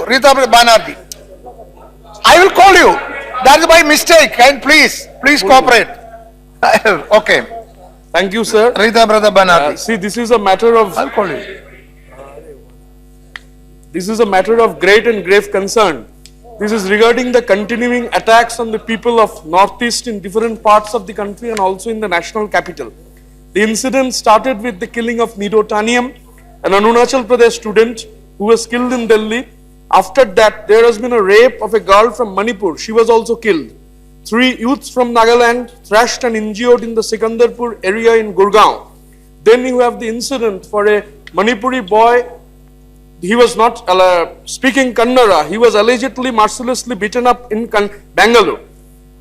Rita Banerjee. I will call you. That is by mistake. And please cooperate. Okay. Thank you, sir. Rita Brother Banerjee. See, this is a matter of I'll call you. This is a matter of great and grave concern. This is regarding the continuing attacks on the people of Northeast in different parts of the country and also in the national capital. The incident started with the killing of Nido Taniam, an Arunachal Pradesh student who was killed in Delhi. After that, there has been a rape of a girl from Manipur. She was also killed. 3 youths from Nagaland thrashed and injured in the Sikandarpur area in Gurgaon. Then you have the incident for a Manipuri boy. He was not speaking Kannada. He was allegedly mercilessly beaten up in Bangalore.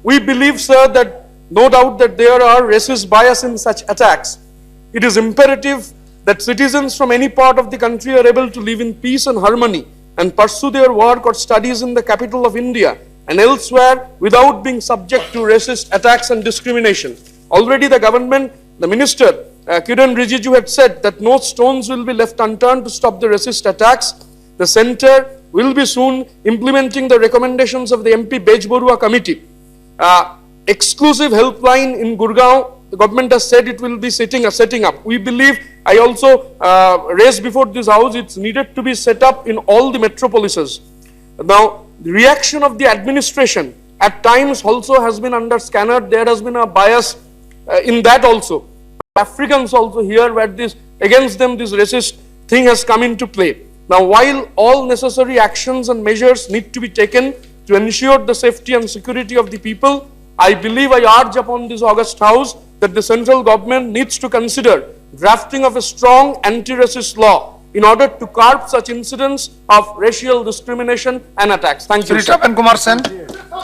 We believe, sir, that no doubt that there are racist bias in such attacks. It is imperative that citizens from any part of the country are able to live in peace and harmony and pursue their work or studies in the capital of India and elsewhere without being subject to racist attacks and discrimination. Already the government, the minister, Kiran Rijiju had said that no stones will be left unturned to stop the racist attacks. The center will be soon implementing the recommendations of the MP Bejborua committee. Exclusive helpline in Gurgaon, the government has said it will be setting up. We believe, I also raised before this house, it's needed to be set up in all the metropolises. Now, the reaction of the administration at times also has been under scanner. There has been a bias in that also. Africans also here where this against them this racist thing has come into play. Now, while all necessary actions and measures need to be taken to ensure the safety and security of the people, I believe I urge upon this august house that the central government needs to consider drafting of a strong anti-racist law in order to curb such incidents of racial discrimination and attacks. Thank you. Sri Tapan Kumar Sen.